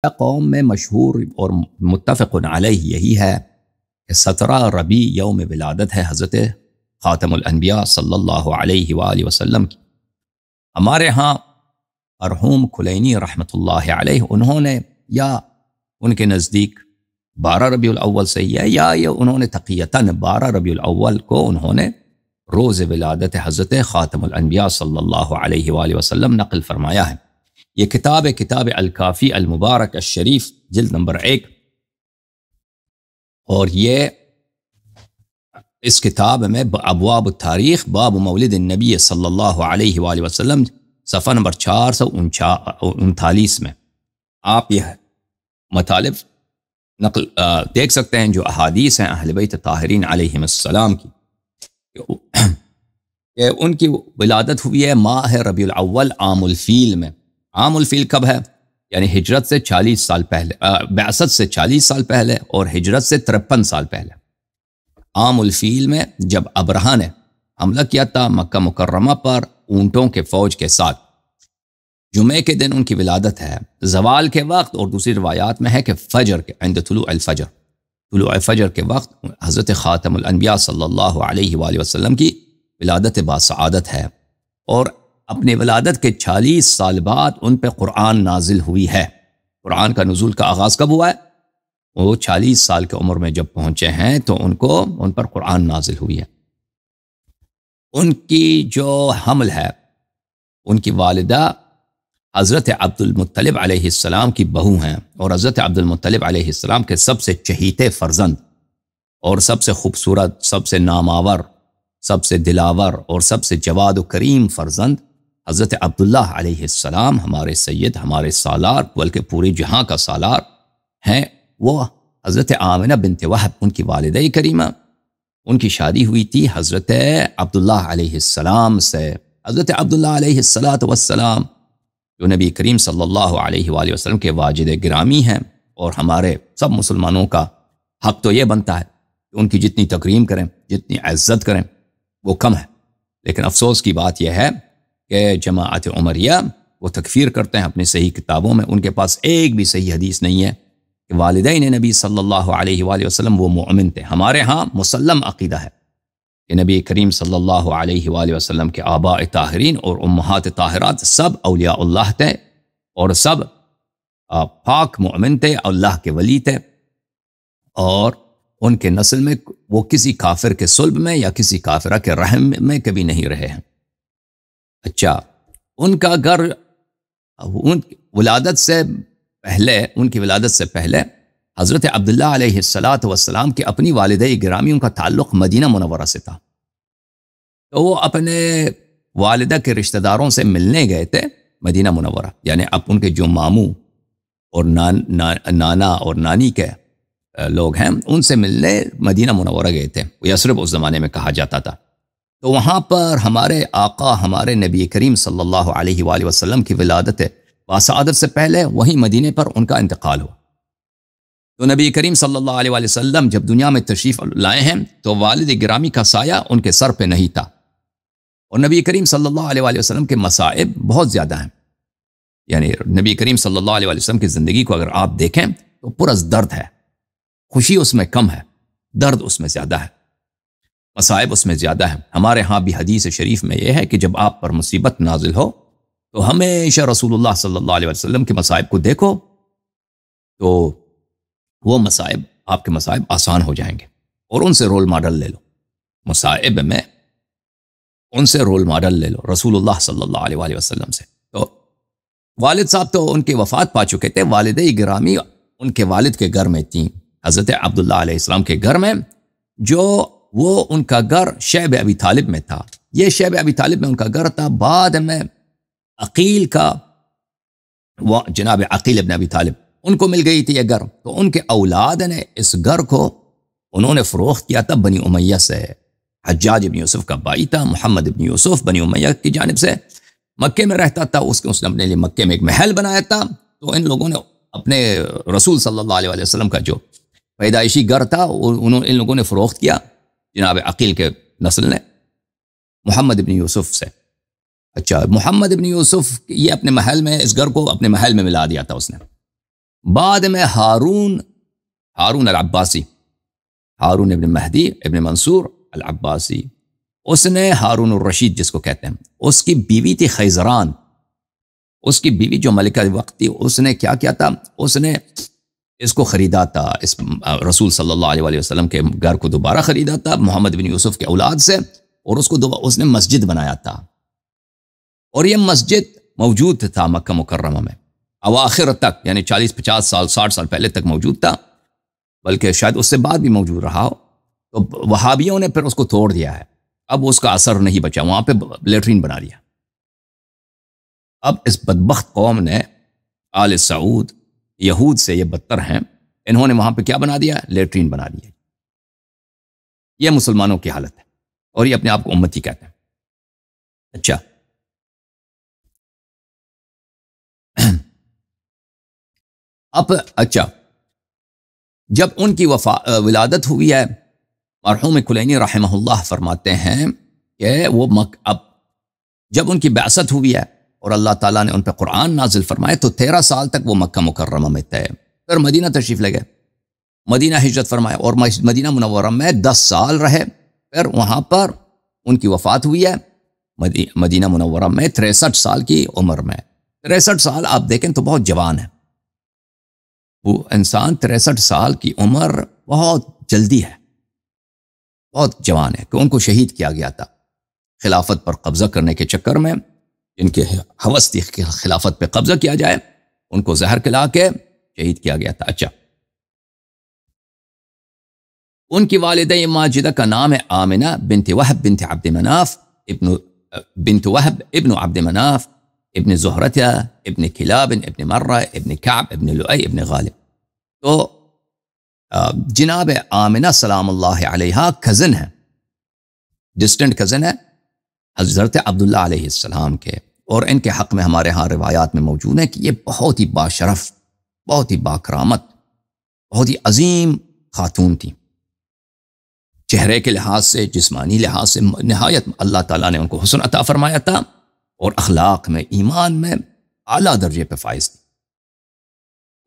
قوم میں مشہور اور متفق علیہ یہی ہے کہ 17 ربیع یوم ولادت ہے حضرت خاتم الانبیاء صلی اللہ علیہ وآلہ وسلم کی۔ ہمارے ہاں مرحوم کلینی رحمۃ اللہ علیہ انہوں نے یا ان کے نزدیک 12 ربیع الاول سے ہے یا انہوں نے تقیتاً 12 ربیع الاول کو انہوں نے روز ولادت حضرت خاتم الانبیاء صلی اللہ علیہ وآلہ وسلم نقل فرمایا ہے۔ یہ کتاب الکافی المبارک الشریف جلد نمبر 1، اور یہ اس کتاب میں ابواب التاریخ باب مولد النبی صلی اللہ علیہ وآلہ وسلم صفحہ نمبر 439 میں آپ یہ مطالب نقل دیکھ سکتے ہیں جو احادیث ہیں اہل بیت طاہرین علیہم السلام کی، کہ ان کی ولادت ہوئی ہے ماہ ربیع الاول عام الفیل میں۔ عام الفیل کب ہے؟ یعنی ہجرت سے 40 سال پہلے، بعثت سے 40 سال پہلے اور ہجرت سے 53 سال پہلے۔ عام الفیل میں جب ابرہہ نے حملہ کیا تھا مکہ مکرمہ پر اونٹوں کے فوج کے ساتھ، جمعے کے دن ان کی ولادت ہے، زوال کے وقت، اور دوسری روایات میں ہے کہ فجر کے عند طلوع الفجر کے وقت حضرت خاتم الانبیاء صلی اللہ علیہ وآلہ وسلم کی ولادت باسعادت ہے، اور اپنے ولادت کے 40 سال بعد ان پہ قرآن نازل ہوئی ہے۔ قرآن کا نزول کا آغاز کب ہوا ہے؟ وہ 40 سال کی عمر میں جب پہنچے ہیں تو ان پر قرآن نازل ہوئی ہے۔ ان کی جو حمل ہے، ان کی والدہ حضرت عبد المطلب علیہ السلام کی بہو ہیں، اور حضرت عبد المطلب علیہ السلام کے سب سے چہیتے فرزند اور سب سے خوبصورت، سب سے نامآور، سب سے دلاور اور سب سے جواد و کریم فرزند حضرت عبداللہ علیہ السلام، ہمارے سید، ہمارے سالار، بلکہ پورے جہاں کا سالار ہیں، وہ حضرت آمنہ بنت وہب ان کی والدہ کریمہ۔ ان کی شادی ہوئی تھی حضرت عبداللہ علیہ السلام سے۔ حضرت عبداللہ علیہ السلام جو نبی کریم صلی اللہ علیہ وآلہ وسلم کے واجد گرامی ہیں، اور ہمارے سب مسلمانوں کا حق تو یہ بنتا ہے کہ ان کی جتنی تکریم کریں، جتنی عزت کریں، وہ کم ہے۔ لیکن افسوس کی بات یہ ہے کہ جماعت عمریہ وہ تکفیر کرتے ہیں اپنی صحیح کتابوں میں، ان کے پاس ایک بھی صحیح حدیث نہیں ہے کہ والدین نبی صلی اللہ علیہ وآلہ وسلم وہ مومن تھے۔ ہمارے ہاں مسلم عقیدہ ہے کہ نبی کریم صلی اللہ علیہ وآلہ وسلم کے آباء طاہرین اور امہات طاہرات سب اولیاء اللہ تھے، اور سب پاک مومن تھے، اللہ کے ولی تھے، اور ان کے نسل میں وہ کسی کافر کے صلب میں یا کسی کافرہ کے رحم میں کبھی نہیں رہے ہیں۔ اچھا، ان کا گھر ان کی ولادت سے پہلے حضرت عبداللہ علیہ السلام کی اپنی والدہ گرامی، ان کا تعلق مدینہ منورہ سے تھا، تو وہ اپنے والدہ کے رشتہ داروں سے ملنے گئے تھے مدینہ منورہ، یعنی اب ان کے جو ماموں اور نانا اور نانی کے لوگ ہیں ان سے ملنے مدینہ منورہ گئے تھے، یثرب اس زمانے میں کہا جاتا تھا۔ تو وہاں پر ہمارے آقا، ہمارے نبی کریم صلی اللہ علیہ وآلہ وسلم کی ولادت باسعادت سے پہلے وہیں مدینے پر ان کا انتقال ہوا۔ تو نبی کریم صلی اللہ علیہ وآلہ وسلم جب دنیا میں تشریف لائے ہیں تو والد گرامی کا سایہ ان کے سر پہ نہیں تھا، اور نبی کریم صلی اللہ علیہ وآلہ وسلم کے مصائب بہت زیادہ ہیں۔ یعنی نبی کریم صلی اللہ علیہ وآلہ وسلم کی زندگی کو اگر آپ دیکھیں تو پرز درد ہے، خوشی اس میں کم ہے، درد اس میں زیادہ ہے، مصائب اس میں زیادہ ہے۔ ہمارے ہاں بھی حدیث شریف میں یہ ہے کہ جب آپ پر مصیبت نازل ہو تو ہمیشہ رسول اللہ صلی اللہ علیہ وسلم کے مصائب کو دیکھو، تو وہ مصائب، آپ کے مصائب آسان ہو جائیں گے، اور ان سے رول ماڈل لے لو۔ مصائب میں ان سے رول ماڈل لے لو، رسول اللہ صلی اللہ علیہ وآلہ وسلم سے۔ تو والد صاحب تو ان کے وفات پا چکے تھے، والدہ گرامی ان کے والد کے گھر میں تھیں، حضرت عبداللہ علیہ السلام کے گھر میں، جو وہ ان کا گھر شیب ابی طالب میں تھا۔ یہ شیب ابی طالب میں ان کا گھر تھا، بعد میں عقیل کا، وہ جناب عقیل ابن ابی طالب، ان کو مل گئی تھی یہ گھر، تو ان کے اولاد نے اس گھر کو انہوں نے فروخت کیا تھا بنی امیہ سے۔ حجاج ابن یوسف کا بھائی تھا محمد ابن یوسف، بنی امیہ کی جانب سے مکے میں رہتا تھا، اس نے اپنے لیے مکے میں ایک محل بنایا تھا۔ تو ان لوگوں نے اپنے رسول صلی اللہ علیہ وسلم کا جو پیدائشی گھر تھا ان لوگوں نے فروخت کیا جناب عقیل کے نسل نے محمد ابن یوسف سے۔ اچھا، محمد ابن یوسف یہ اپنے محل میں اس گھر کو اپنے محل میں ملا دیا تھا اس نے، بعد میں ہارون العباسی، ہارون ابن مہدی ابن منصور العباسی، اس نے ہارون الرشید جس کو کہتے ہیں، اس کی بیوی تھی خیزران، اس کی بیوی جو ملکہ وقت تھی، اس نے کیا کیا تھا، اس نے اس کو خریدا تھا، اس رسول صلی اللہ علیہ وآلہ وسلم کے گھر کو دوبارہ خریدا تھا محمد بن یوسف کے اولاد سے، اور اس نے مسجد بنایا تھا، اور یہ مسجد موجود تھا مکہ مکرمہ میں اواخر تک، یعنی 40 50 سال 60 سال پہلے تک موجود تھا، بلکہ شاید اس سے بعد بھی موجود رہا ہو، تو وہابیوں نے پھر اس کو توڑ دیا ہے، اب اس کا اثر نہیں بچا، وہاں پہ لیٹرین بنا لیا۔ اب اس بدبخت قوم نے، آل سعود یہود سے یہ بدتر ہیں، انہوں نے وہاں پہ کیا بنا دیا، لیٹرین بنا دیا۔ یہ مسلمانوں کی حالت ہے، اور یہ اپنے آپ کو امتی کہتے ہیں۔ اچھا، جب ان کی ولادت ہوئی ہے، مرحوم کلینی رحمہ اللہ فرماتے ہیں کہ وہ اب جب ان کی بعثت ہوئی ہے اور اللہ تعالیٰ نے ان پہ قرآن نازل فرمائے، تو 13 سال تک وہ مکہ مکرمہ میں تھے، پھر مدینہ تشریف لے گئے، مدینہ ہجرت فرمایا، اور مدینہ منورہ میں 10 سال رہے، پھر وہاں پر ان کی وفات ہوئی ہے مدینہ منورہ میں 63 سال کی عمر میں۔ 63 سال آپ دیکھیں تو بہت جوان ہے وہ انسان، 63 سال کی عمر بہت جلدی ہے، بہت جوان ہے، کہ ان کو شہید کیا گیا تھا خلافت پر قبضہ کرنے کے چکر میں، جن کے ہوس تھی خلافت پہ قبضہ کیا جائے، ان کو زہر کھلا کے شہید کیا گیا تھا۔ اچھا، ان کی والدہ ماجدہ کا نام ہے آمنہ بنت وہب بنت عبد مناف ابن عبد مناف ابن زہرتہ ابن کلاب ابن مرہ ابن کعب ابن لؤی ابن غالب۔ تو جناب آمنہ سلام اللہ علیہا کزن ہے، ڈسٹنٹ کزن ہے حضرت عبداللہ علیہ السلام کے، اور ان کے حق میں ہمارے ہاں روایات میں موجود ہے کہ یہ بہت ہی باشرف، بہت ہی باکرامت، بہت ہی عظیم خاتون تھی، چہرے کے لحاظ سے، جسمانی لحاظ سے نہایت اللہ تعالیٰ نے ان کو حسن عطا فرمایا تھا، اور اخلاق میں، ایمان میں اعلیٰ درجے پہ فائز تھی۔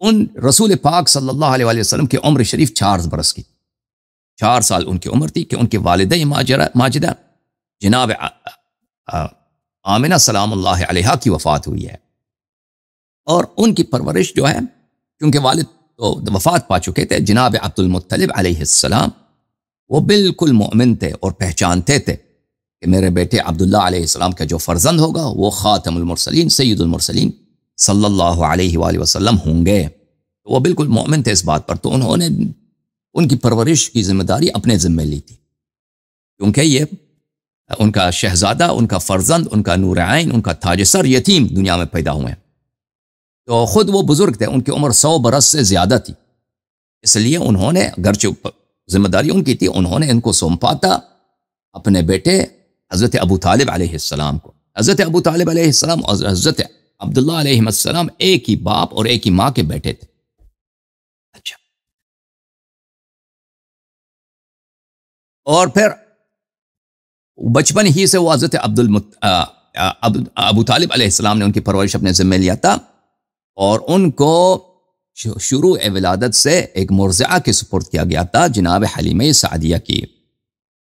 ان رسول پاک صلی اللہ علیہ وسلم کی عمر شریف 4 برس کی، 4 سال ان کی عمر تھی کہ ان کے والدہ ماجدہ جناب آمنہ سلام اللہ علیہا کی وفات ہوئی ہے، اور ان کی پرورش جو ہے، کیونکہ والد تو وفات پا چکے تھے، جناب عبد المطلب علیہ السلام وہ بالکل مومن تھے اور پہچانتے تھے کہ میرے بیٹے عبداللہ علیہ السلام کا جو فرزند ہوگا وہ خاتم المرسلین، سید المرسلین صلی اللہ علیہ وآلہ وسلم ہوں گے، وہ بالکل مومن تھے اس بات پر، تو انہوں نے ان کی پرورش کی ذمہ داری اپنے ذمہ لی تھی، کیونکہ یہ ان کا شہزادہ، ان کا فرزند، ان کا نور عین، ان کا تاج سر یتیم دنیا میں پیدا ہوئے ہیں، تو خود وہ بزرگ تھے، ان کی عمر 100 برس سے زیادہ تھی، اس لیے انہوں نے، گرچہ ذمہ داری ان کی تھی، انہوں نے ان کو سونپا تھا اپنے بیٹے حضرت ابو طالب علیہ السلام کو۔ حضرت ابو طالب علیہ السلام اور حضرت عبداللہ علیہ السلام ایک ہی باپ اور ایک ہی ماں کے بیٹے تھے۔ اچھا، اور پھر بچپن ہی سے وہ حضرت ابو طالب علیہ السلام نے ان کی پرورش اپنے ذمہ لیا تھا، اور ان کو شروع ولادت سے ایک مرضعہ کے سپرد کیا گیا تھا، جناب حلیمہ سعدیہ کی،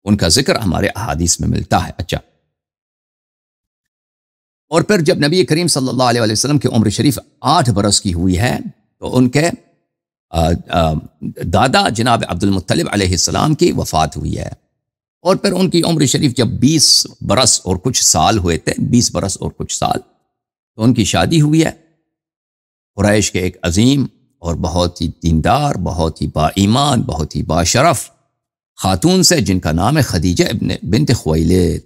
ان کا ذکر ہمارے احادیث میں ملتا ہے۔ اچھا، اور پھر جب نبی کریم صلی اللہ علیہ وسلم کی عمر شریف 8 برس کی ہوئی ہے، تو ان کے دادا جناب عبد المطلب علیہ السلام کی وفات ہوئی ہے، اور پھر ان کی عمر شریف جب 20 برس اور کچھ سال ہوئے تھے، 20 برس اور کچھ سال، تو ان کی شادی ہوئی ہے قریش کے ایک عظیم اور بہت ہی دیندار، بہت ہی با ایمان، بہت ہی باشرف خاتون سے، جن کا نام ہے خدیجہ بنت خویلد،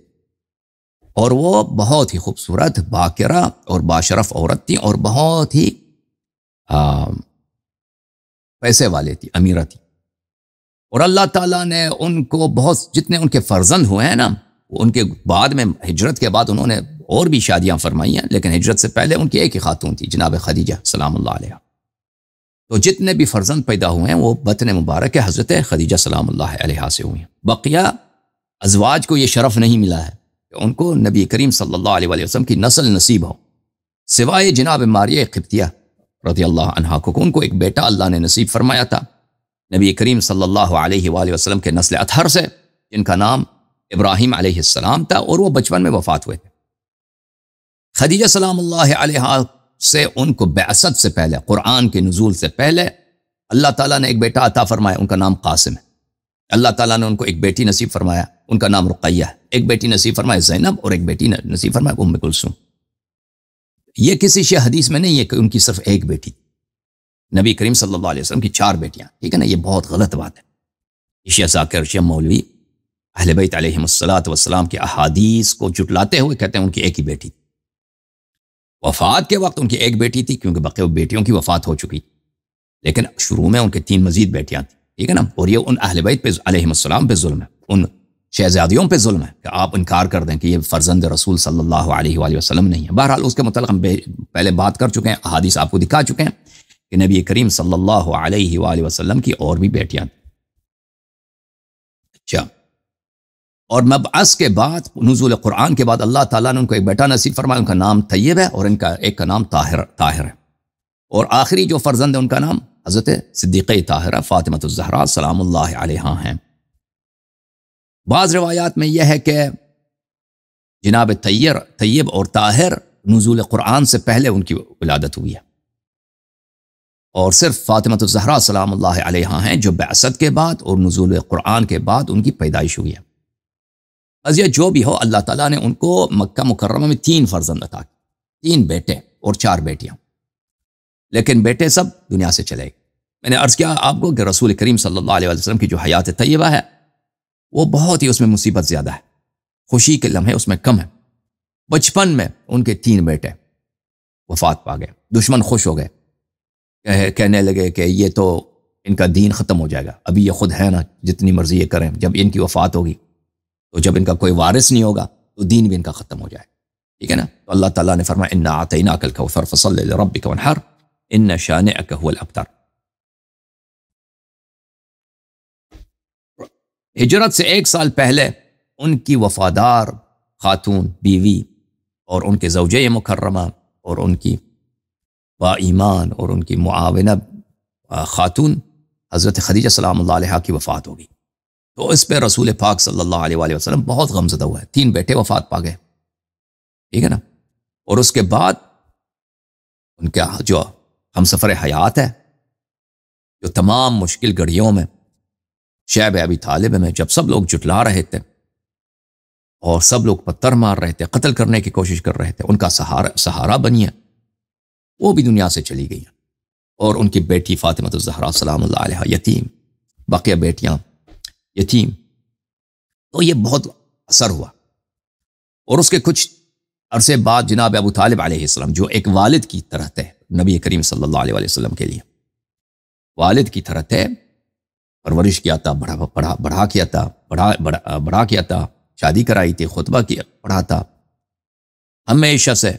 اور وہ بہت ہی خوبصورت، باکرہ اور باشرف عورت تھی، اور بہت ہی پیسے والے تھی، امیرہ تھی، اور اللہ تعالیٰ نے ان کو بہت، جتنے ان کے فرزند ہوئے ہیں نا، ان کے بعد میں ہجرت کے بعد انہوں نے اور بھی شادیاں فرمائی ہیں، لیکن ہجرت سے پہلے ان کی ایک ہی خاتون تھی، جناب خدیجہ سلام اللہ علیہ۔ تو جتنے بھی فرزند پیدا ہوئے ہیں وہ بطن مبارک حضرت خدیجہ سلام اللہ علیہ سے ہوئے ہیں۔ بقیہ ازواج کو یہ شرف نہیں ملا ہے کہ ان کو نبی کریم صلی اللہ علیہ وسلم کی نسل نصیب ہو، سوائے جناب ماریہ قبطیہ رضی اللہ عنہا کو، ان کو ایک بیٹا اللہ نے نصیب فرمایا تھا نبی کریم صلی اللہ علیہ وآلہ وسلم کے نسل اطہر سے، جن کا نام ابراہیم علیہ السلام تھا، اور وہ بچپن میں وفات ہوئے تھے۔ خدیجہ سلام اللہ علیہا سے ان کو بعثت سے پہلے، قرآن کے نزول سے پہلے، اللہ تعالیٰ نے ایک بیٹا عطا فرمایا، ان کا نام قاسم ہے۔ اللہ تعالیٰ نے ان کو ایک بیٹی نصیب فرمایا، ان کا نام رقیہ ہے۔ ایک بیٹی نصیب فرمایا زینب، اور ایک بیٹی نصیب فرمایا ام کلثوم۔ یہ کسی شیعہ حدیث میں نہیں ہے کہ ان کی صرف ایک بیٹی، نبی کریم صلی اللہ علیہ وسلم کی 4 بیٹیاں، ٹھیک ہے نا؟ یہ بہت غلط بات ہے۔ شیعہ ذاکر، شیعہ مولوی اہل بیت علیہم الصلاۃ والسلام کی احادیث کو جھٹلاتے ہوئے کہتے ہیں ان کی ایک ہی بیٹی تھی۔ وفات کے وقت ان کی ایک بیٹی تھی، کیونکہ باقی بیٹیوں کی وفات ہو چکی، لیکن شروع میں ان کے 3 مزید بیٹیاں تھیں، ٹھیک ہے نا؟ اور یہ ان اہل بیت پہ علیہم السلام پہ ظلم ہے، ان شہزادیوں پہ ظلم ہے کہ آپ انکار کر دیں کہ یہ فرزند رسول صلی اللہ علیہ وآلہ وسلم نہیں ہے۔ بہرحال اس کے متعلق ہم پہلے بات کر چکے ہیں، احادیث آپ کو دکھا چکے ہیں کہ نبی کریم صلی اللہ علیہ وآلہ وسلم کی اور بھی بیٹیاں تھیں۔ اچھا، اور مبعث کے بعد، نزول قرآن کے بعد، اللہ تعالیٰ نے ان کو ایک بیٹا نصیب فرمایا، ان کا نام طیب ہے، اور ان کا ایک کا نام طاہر ہے، اور آخری جو فرزند ہے ان کا نام حضرت صدیقہ طاہرہ فاطمہ الزہرا سلام اللہ علیہا ہیں۔ بعض روایات میں یہ ہے کہ جناب طیب اور طاہر نزول قرآن سے پہلے ان کی ولادت ہوئی ہے، اور صرف فاطمہ الزہرا سلام اللہ علیہا ہیں جو بعثت کے بعد اور نزول قرآن کے بعد ان کی پیدائش ہوئی ہے۔ از یہ جو بھی ہو، اللہ تعالیٰ نے ان کو مکہ مکرمہ میں 3 فرزند عطا کیے، 3 بیٹے اور 4 بیٹیاں، لیکن بیٹے سب دنیا سے چلے گئے۔ میں نے عرض کیا آپ کو کہ رسول کریم صلی اللہ علیہ وسلم کی جو حیات طیبہ ہے وہ بہت ہی، اس میں مصیبت زیادہ ہے، خوشی کے لمحے اس میں کم ہے۔ بچپن میں ان کے 3 بیٹے وفات پا گئے، دشمن خوش ہو گئے، کہنے لگے کہ یہ تو ان کا دین ختم ہو جائے گا، ابھی یہ خود ہے نا، جتنی مرضی یہ کریں، جب ان کی وفات ہوگی تو جب ان کا کوئی وارث نہیں ہوگا تو دین بھی ان کا ختم ہو جائے، ٹھیک ہے نا؟ تو اللہ تعالیٰ نے فرمایا انا اعطیناک الکوثر فصلی لربک وانحر ان شانئک هو الابتر۔ ہجرت سے 1 سال پہلے ان کی وفادار خاتون بیوی اور ان کے زوجہ مکرمہ اور ان کی با ایمان اور ان کی معاونہ خاتون حضرت خدیجہ سلام اللہ علیہا کی وفات ہوگی، تو اس پہ رسول پاک صلی اللہ علیہ وآلہ وسلم بہت غمزدہ ہوا ہے۔ 3 بیٹے وفات پا گئے، ٹھیک ہے نا؟ اور اس کے بعد ان کا جو ہم سفر حیات ہے، جو تمام مشکل گھڑیوں میں، شیب ابی طالب میں جب سب لوگ جھٹلا رہے تھے اور سب لوگ پتھر مار رہے تھے، قتل کرنے کی کوشش کر رہے تھے، ان کا سہارا بنی ہے، وہ بھی دنیا سے چلی گئی ہیں، اور ان کی بیٹی فاطمہ الزہرا سلام اللہ علیہا یتیم، باقی بیٹیاں یتیم، تو یہ بہت اثر ہوا۔ اور اس کے کچھ عرصے بعد جناب ابو طالب علیہ السلام، جو ایک والد کی طرح تھے نبی کریم صلی اللہ علیہ وسلم کے لیے، والد کی طرح تھے، پرورش کیا تھا، بڑھا کیا تھا، شادی کرائی تھی، خطبہ کیا، پڑھا تھا، ہمیشہ سے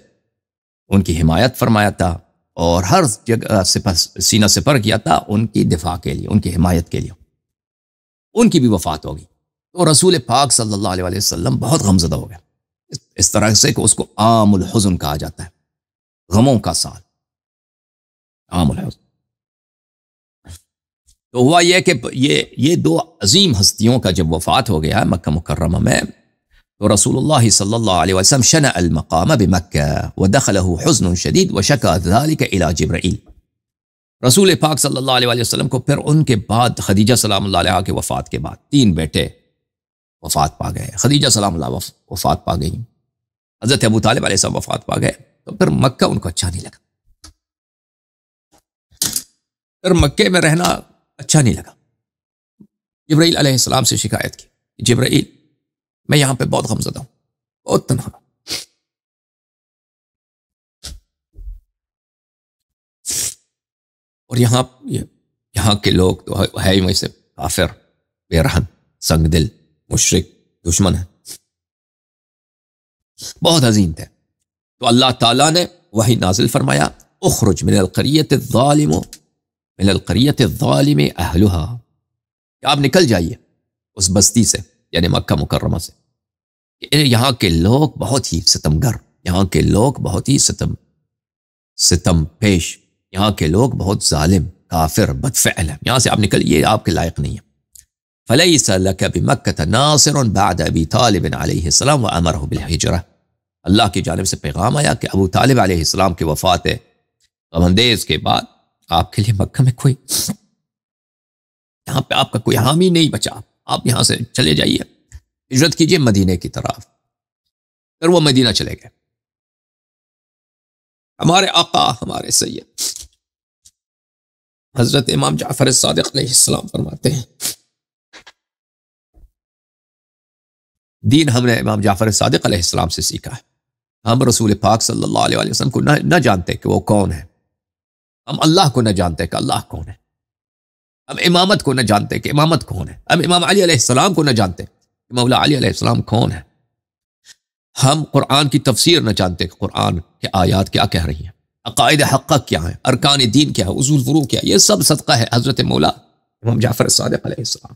ان کی حمایت فرمایا تھا، اور ہر جگہ سینہ سپر کیا تھا ان کی دفاع کے لیے، ان کی حمایت کے لیے۔ ان کی بھی وفات ہوگی، تو رسول پاک صلی اللہ علیہ وسلم بہت غمزدہ ہو گئے، اس طرح سے کہ اس کو عام الحزن کہا جاتا ہے، غموں کا سال، عام الحزن۔ تو ہوا یہ کہ یہ 2 عظیم ہستیوں کا جب وفات ہو گیا مکہ مکرمہ میں، تو رسول اللہ صلی اللہ علیہ وسلم شنع المقام بمکہ ودخلہ حزن شدید وشکا ذلك الى جبرائیل۔ رسول پاک صلی اللہ علیہ وسلم کو پھر ان کے بعد خدیجہ سلام اللہ علیہ کے وفات کے بعد 3 بیٹے وفات پا گئے، خدیجہ سلام اللہ وفات پا گئی، حضرت ابو طالب علیہ السلام وفات پا گئے، تو پھر مکہ ان کو اچھا نہیں لگا، پھر مکے میں رہنا اچھا نہیں لگا۔ جبرائیل علیہ السلام سے شکایت کی، جبرائیل میں یہاں پہ بہت غمزدہ ہوں، بہت تنہا، اور یہاں کے لوگ تو ہے ہی ویسے کافر، بے رحم، سنگ دل، مشرک، دشمن ہیں، بہت عظیم تھے۔ تو اللہ تعالیٰ نے وحی نازل فرمایا اخرج من القریۃ الظالم اہلها، کہ آپ نکل جائیے اس بستی سے، یعنی مکہ مکرمہ سے، یہاں کے لوگ بہت ہی ستمگر، یہاں کے لوگ بہت ہی ستم پیش، یہاں کے لوگ بہت ظالم، کافر، بدفعل ہیں، یہاں سے آپ نکلیے، آپ کے لائق نہیں ہیں۔ فَلَيْسَ لَكَ بِمَكَّةَ نَاصِرٌ بَعْدَ أَبِي طالب علیہ السلام وَأَمَرَهُ بِالْحِجْرَةِ۔ اللہ کی جانب سے پیغام آیا کہ ابو طالب علیہ السلام کی وفات غماندیز کے بعد آپ کے لیے مکہ میں کوئی، یہاں پہ آپ کا کوئی حامی نہیں بچا، آپ یہاں سے چلے جائیے، ہجرت کیجئے مدینے کی طرف۔ پھر وہ مدینہ چلے گئے۔ ہمارے آقا، ہمارے سید حضرت امام جعفر صادق علیہ السلام فرماتے ہیں، دین ہم نے امام جعفر صادق علیہ السلام سے سیکھا ہے۔ ہم رسول پاک صلی اللہ علیہ وسلم کو نہ جانتے کہ وہ کون ہے، ہم اللہ کو نہ جانتے کہ اللہ کون ہے، ہم امامت کو نہ جانتے کہ امامت کون ہے، ہم امام علی علیہ السلام کو نہ جانتے کہ مولا علی علیہ السلام کون ہے، ہم قرآن کی تفسیر نہ جانتے کہ قرآن کے آیات کیا کہہ رہی ہیں، عقائد حقہ کیا ہیں، ارکان دین کیا ہے، اصول فروع کیا ہے، یہ سب صدقہ ہے حضرت مولا امام جعفر صادق علیہ السلام۔